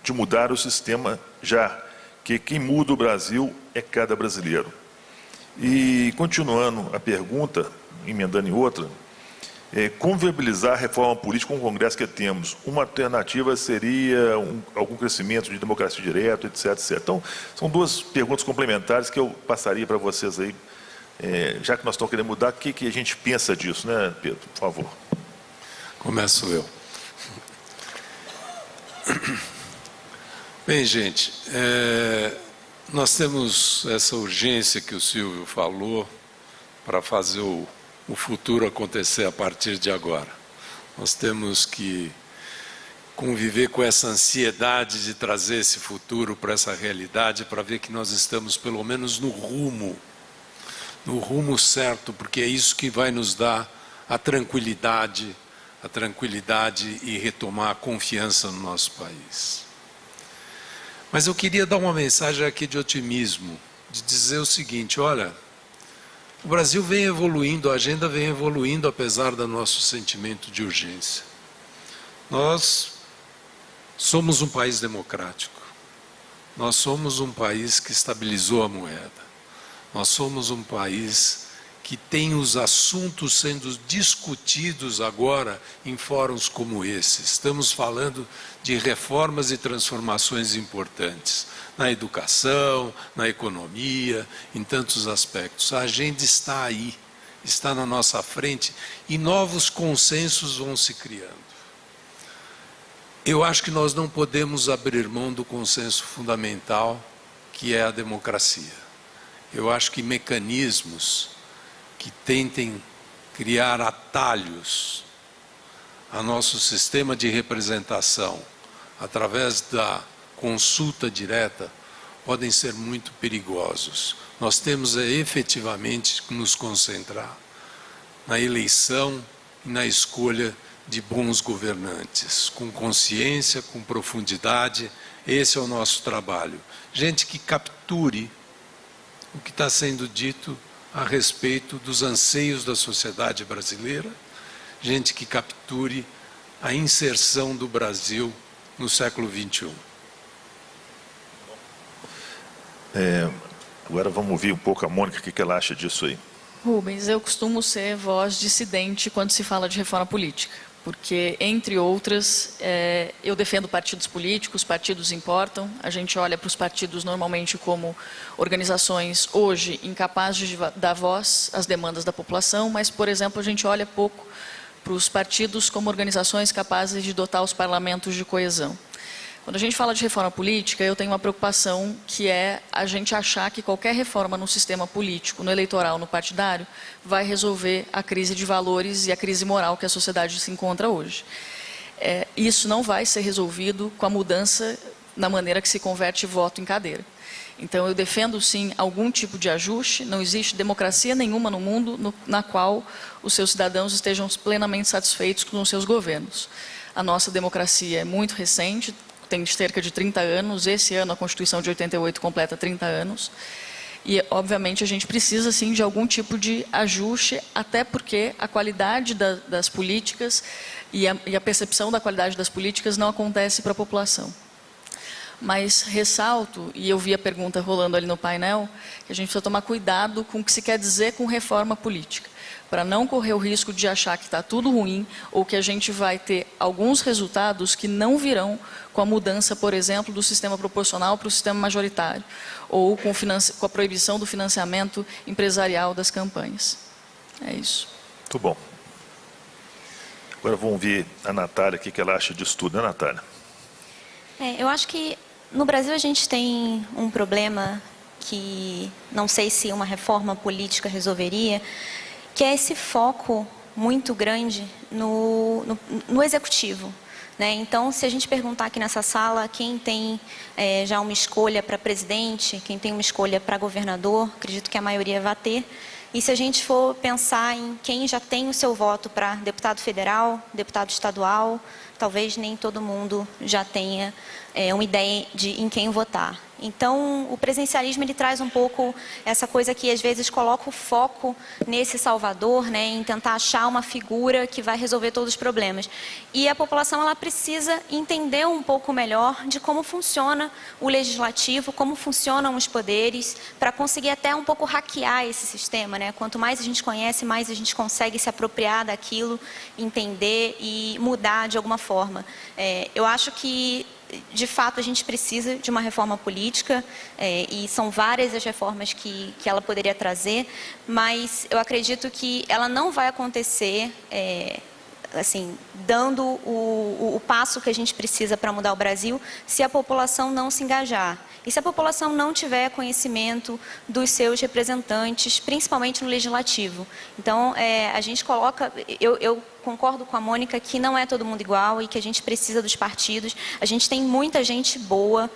de mudar o sistema já, que quem muda o Brasil é cada brasileiro. E continuando a pergunta, emendando em outra, como viabilizar a reforma política com o Congresso que temos? Uma alternativa seria algum crescimento de democracia direta, etc, etc. Então, são duas perguntas complementares que eu passaria para vocês aí. Já que nós estamos querendo mudar, o que a gente pensa disso, né, Pedro? Por favor. Começo eu. Bem, gente, nós temos essa urgência que o Silvio falou para fazer o futuro acontecer a partir de agora. Nós temos que conviver com essa ansiedade de trazer esse futuro para essa realidade, para ver que nós estamos pelo menos no rumo certo, porque é isso que vai nos dar a tranquilidade e retomar a confiança no nosso país. Mas eu queria dar uma mensagem aqui de otimismo, de dizer o seguinte: olha, o Brasil vem evoluindo, a agenda vem evoluindo apesar do nosso sentimento de urgência. Nós somos um país democrático, nós somos um país que estabilizou a moeda, nós somos um país que tem os assuntos sendo discutidos agora em fóruns como esse. Estamos falando de reformas e transformações importantes na educação, na economia, em tantos aspectos. A agenda está aí, está na nossa frente e novos consensos vão se criando. Eu acho que nós não podemos abrir mão do consenso fundamental, que é a democracia. Eu acho que mecanismos que tentem criar atalhos a nosso sistema de representação através da consulta direta podem ser muito perigosos. Nós temos efetivamente que nos concentrar na eleição e na escolha de bons governantes, com consciência, com profundidade. Esse é o nosso trabalho. Gente que capture o que está sendo dito a respeito dos anseios da sociedade brasileira, gente que capture a inserção do Brasil no século XXI. Agora vamos ouvir um pouco a Mônica, o que ela acha disso aí. Rubens, eu costumo ser voz dissidente quando se fala de reforma política, porque, entre outras, eu defendo partidos políticos, partidos importam, a gente olha para os partidos normalmente como organizações hoje incapazes de dar voz às demandas da população, mas, por exemplo, a gente olha pouco para os partidos como organizações capazes de dotar os parlamentos de coesão. Quando a gente fala de reforma política, eu tenho uma preocupação que é a gente achar que qualquer reforma no sistema político, no eleitoral, no partidário, vai resolver a crise de valores e a crise moral que a sociedade se encontra hoje. Isso não vai ser resolvido com a mudança na maneira que se converte voto em cadeira. Então, eu defendo, sim, algum tipo de ajuste. Não existe democracia nenhuma no mundo na qual os seus cidadãos estejam plenamente satisfeitos com os seus governos. A nossa democracia é muito recente, tem cerca de 30 anos, esse ano a Constituição de 88 completa 30 anos, e obviamente a gente precisa sim de algum tipo de ajuste, até porque a qualidade das políticas e a percepção da qualidade das políticas não acontece para a população. Mas ressalto, e eu vi a pergunta rolando ali no painel, que a gente precisa tomar cuidado com o que se quer dizer com reforma política, para não correr o risco de achar que está tudo ruim ou que a gente vai ter alguns resultados que não virão com a mudança, por exemplo, do sistema proporcional para o sistema majoritário, ou com a proibição do financiamento empresarial das campanhas. É isso. Muito bom. Agora vamos ouvir a Natália, o que ela acha disso tudo, né, Natália? Eu acho que no Brasil a gente tem um problema que não sei se uma reforma política resolveria, que é esse foco muito grande no executivo. Então, se a gente perguntar aqui nessa sala quem tem já uma escolha para presidente, quem tem uma escolha para governador, acredito que a maioria vai ter. E se a gente for pensar em quem já tem o seu voto para deputado federal, deputado estadual, talvez nem todo mundo já tenha uma ideia de em quem votar. Então, o presidencialismo ele traz um pouco essa coisa que às vezes coloca o foco nesse salvador, em tentar achar uma figura que vai resolver todos os problemas. E a população ela precisa entender um pouco melhor de como funciona o legislativo, como funcionam os poderes, para conseguir até um pouco hackear esse sistema. Quanto mais a gente conhece, mais a gente consegue se apropriar daquilo, entender e mudar de alguma forma. Eu acho que de fato a gente precisa de uma reforma política e são várias as reformas que ela poderia trazer, mas eu acredito que ela não vai acontecer assim, dando o passo que a gente precisa para mudar o Brasil se a população não se engajar. E se a população não tiver conhecimento dos seus representantes, principalmente no legislativo. Então, a gente coloca... Eu concordo com a Mônica que não é todo mundo igual e que a gente precisa dos partidos. A gente tem muita gente boa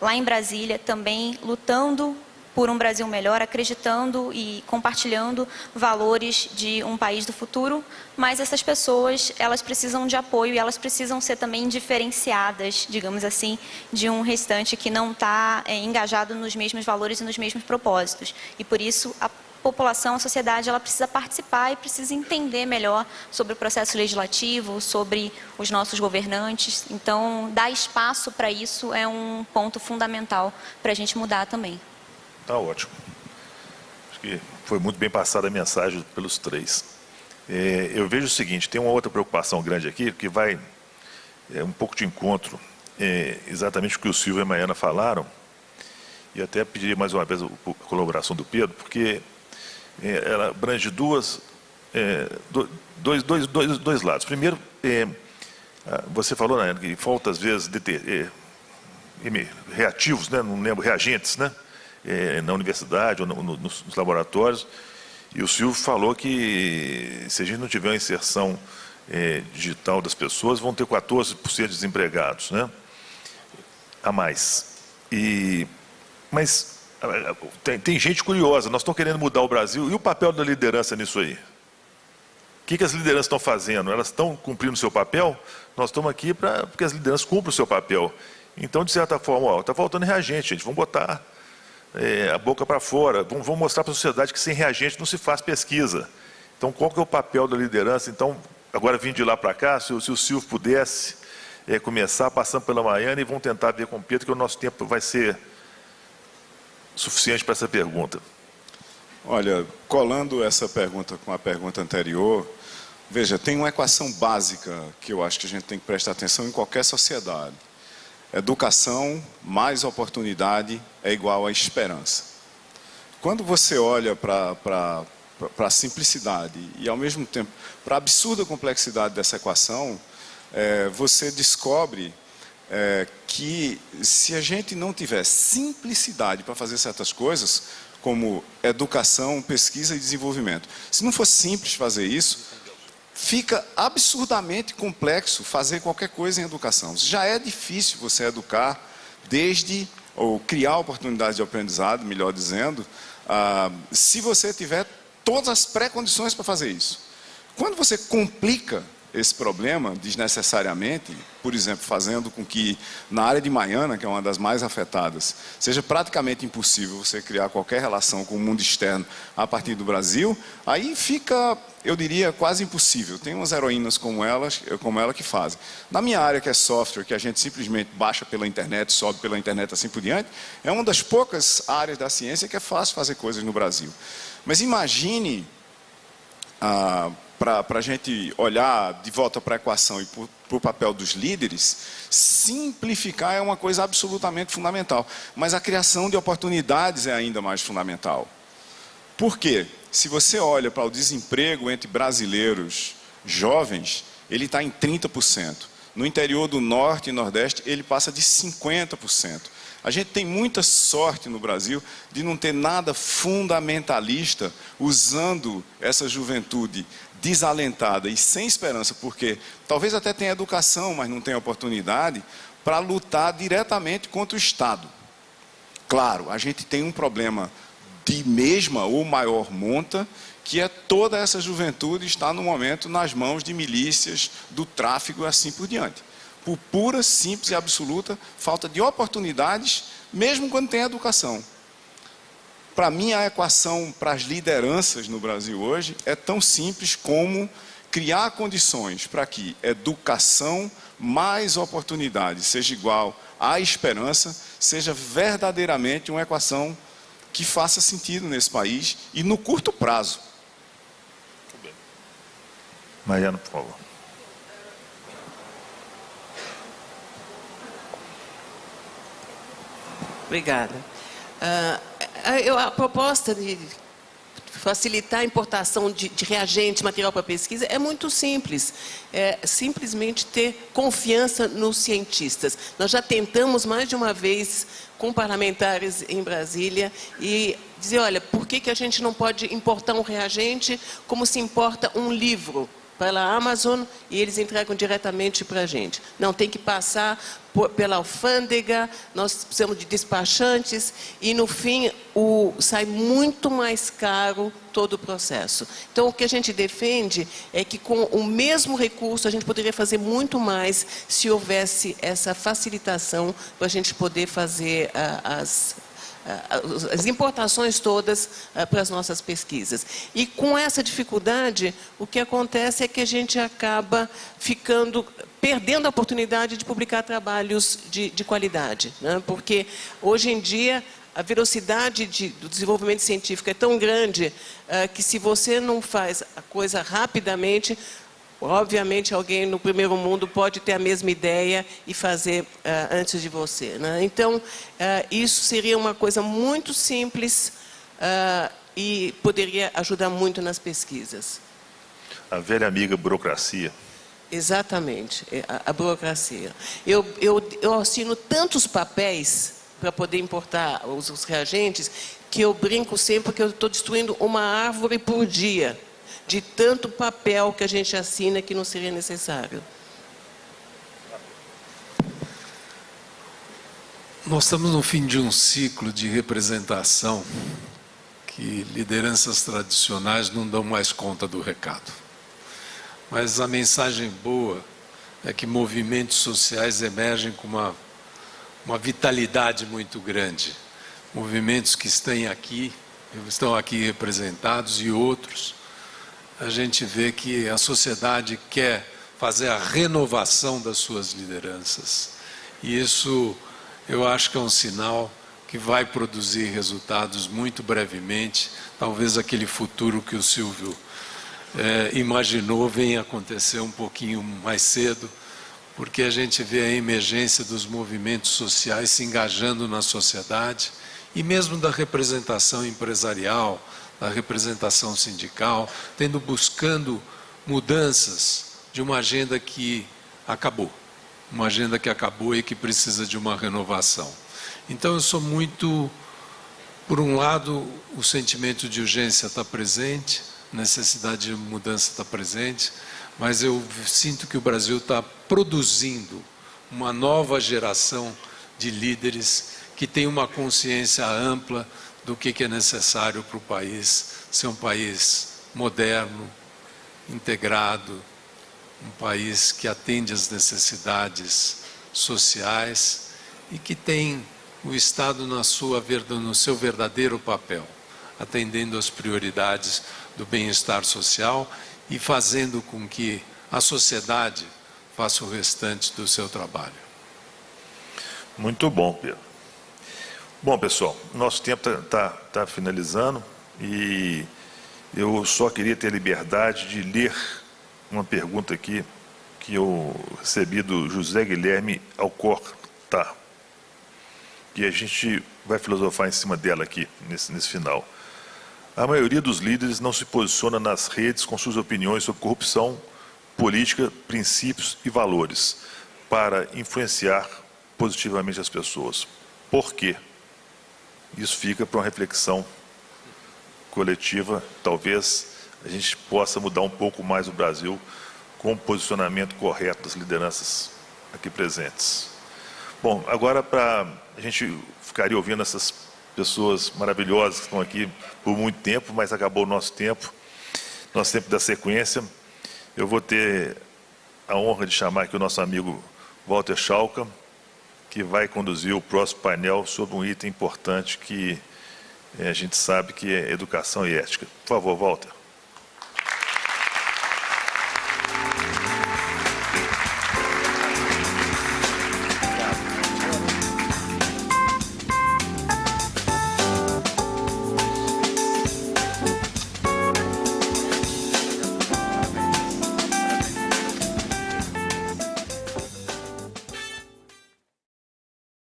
lá em Brasília também lutando por um Brasil melhor, acreditando e compartilhando valores de um país do futuro, mas essas pessoas, elas precisam de apoio e elas precisam ser também diferenciadas, digamos assim, de um restante que não está engajado nos mesmos valores e nos mesmos propósitos. E por isso, a população, a sociedade, ela precisa participar e precisa entender melhor sobre o processo legislativo, sobre os nossos governantes. Então, dar espaço para isso é um ponto fundamental para a gente mudar também. Tá ótimo. Acho que foi muito bem passada a mensagem pelos três. Eu vejo o seguinte, tem uma outra preocupação grande aqui, que vai um pouco de encontro, exatamente o que o Silvio e a Maiana falaram, e até pediria mais uma vez a colaboração do Pedro, porque ela abrange dois lados. Primeiro, você falou, né, que falta às vezes reativos, né, não lembro, reagentes, né, na universidade ou nos laboratórios, e o Silvio falou que se a gente não tiver uma inserção digital das pessoas, vão ter 14% de desempregados, né, a mais. Mas tem gente curiosa, nós estamos querendo mudar o Brasil, e o papel da liderança nisso aí? O que as lideranças estão fazendo? Elas estão cumprindo o seu papel? Nós estamos aqui para que as lideranças cumpram o seu papel. Então, de certa forma, está faltando reagente, gente. Vamos botar a boca para fora. Vamos mostrar para a sociedade que sem reagente não se faz pesquisa. Então, qual que é o papel da liderança? Então, agora vindo de lá para cá, se o Silvio pudesse começar passando pela Maiana, e vamos tentar ver com o Pedro que o nosso tempo vai ser suficiente para essa pergunta. Olha, colando essa pergunta com a pergunta anterior, veja, tem uma equação básica que eu acho que a gente tem que prestar atenção em qualquer sociedade. Educação mais oportunidade é igual a esperança. Quando você olha para a simplicidade e, ao mesmo tempo, para a absurda complexidade dessa equação, você descobre que se a gente não tiver simplicidade para fazer certas coisas, como educação, pesquisa e desenvolvimento, se não for simples fazer isso, fica absurdamente complexo fazer qualquer coisa em educação. Já é difícil você educar ou criar oportunidades de aprendizado, melhor dizendo, se você tiver todas as pré-condições para fazer isso. Quando você complica esse problema desnecessariamente, por exemplo, fazendo com que na área de Maiana, que é uma das mais afetadas, seja praticamente impossível você criar qualquer relação com o mundo externo a partir do Brasil, aí fica, eu diria, quase impossível. Tem umas heroínas como ela que fazem. Na minha área, que é software, que a gente simplesmente baixa pela internet, sobe pela internet, assim por diante, é uma das poucas áreas da ciência que é fácil fazer coisas no Brasil. Mas imagine para a gente olhar de volta para a equação e para o papel dos líderes, simplificar é uma coisa absolutamente fundamental. Mas a criação de oportunidades é ainda mais fundamental. Por quê? Se você olha para o desemprego entre brasileiros jovens, ele está em 30%. No interior do Norte e Nordeste, ele passa de 50%. A gente tem muita sorte no Brasil de não ter nada fundamentalista usando essa juventude desalentada e sem esperança, porque talvez até tenha educação, mas não tenha oportunidade, para lutar diretamente contra o Estado. Claro, a gente tem um problema de mesma ou maior monta, que é toda essa juventude está no momento nas mãos de milícias, do tráfico e assim por diante. Por pura, simples e absoluta falta de oportunidades, mesmo quando tem educação. Para mim, a equação para as lideranças no Brasil hoje é tão simples como criar condições para que educação mais oportunidade seja igual à esperança, seja verdadeiramente uma equação que faça sentido nesse país e no curto prazo. Maiana, por favor. Obrigada. A proposta de facilitar a importação de reagente, material para pesquisa, é muito simples. É simplesmente ter confiança nos cientistas. Nós já tentamos mais de uma vez com parlamentares em Brasília e dizer, olha, por que a gente não pode importar um reagente como se importa um livro pela Amazon e eles entregam diretamente para a gente? Não, tem que passar pela alfândega, nós precisamos de despachantes e, no fim, sai muito mais caro todo o processo. Então, o que a gente defende é que, com o mesmo recurso, a gente poderia fazer muito mais se houvesse essa facilitação para a gente poder fazer as importações todas para as nossas pesquisas. E com essa dificuldade, o que acontece é que a gente acaba perdendo a oportunidade de publicar trabalhos de qualidade, né? Porque hoje em dia a velocidade do desenvolvimento científico é tão grande que se você não faz a coisa rapidamente, obviamente alguém no primeiro mundo pode ter a mesma ideia e fazer antes de você, né? Então, isso seria uma coisa muito simples e poderia ajudar muito nas pesquisas. A velha amiga burocracia. Exatamente, a burocracia. Eu assino tantos papéis para poder importar os reagentes que eu brinco sempre que eu estou destruindo uma árvore por dia, de tanto papel que a gente assina que não seria necessário. Nós estamos no fim de um ciclo de representação que lideranças tradicionais não dão mais conta do recado. Mas a mensagem boa é que movimentos sociais emergem com uma vitalidade muito grande. Movimentos que estão aqui representados e outros. A gente vê que a sociedade quer fazer a renovação das suas lideranças. E isso eu acho que é um sinal que vai produzir resultados muito brevemente. Talvez aquele futuro que o Silvio imaginou venha acontecer um pouquinho mais cedo, porque a gente vê a emergência dos movimentos sociais se engajando na sociedade e mesmo da representação empresarial, da representação sindical, buscando mudanças de uma agenda que acabou, e que precisa de uma renovação. Então eu sou muito, por um lado, o sentimento de urgência está presente, necessidade de mudança está presente, mas eu sinto que o Brasil está produzindo uma nova geração de líderes que tem uma consciência ampla do que é necessário para o país ser um país moderno, integrado, um país que atende às necessidades sociais e que tem o Estado no seu verdadeiro papel, atendendo às prioridades do bem-estar social e fazendo com que a sociedade faça o restante do seu trabalho. Muito bom, Pedro. Bom, pessoal, nosso tempo está finalizando e eu só queria ter a liberdade de ler uma pergunta aqui que eu recebi do José Guilherme Alcorta, que a gente vai filosofar em cima dela aqui, nesse final. A maioria dos líderes não se posiciona nas redes com suas opiniões sobre corrupção, política, princípios e valores para influenciar positivamente as pessoas. Por quê? Isso fica para uma reflexão coletiva. Talvez a gente possa mudar um pouco mais o Brasil com o posicionamento correto das lideranças aqui presentes. Bom, agora a gente ficaria ouvindo essas pessoas maravilhosas que estão aqui por muito tempo, mas acabou o nosso tempo da sequência. Eu vou ter a honra de chamar aqui o nosso amigo Walter Schalka, que vai conduzir o próximo painel sobre um item importante que a gente sabe que é educação e ética. Por favor, Walter.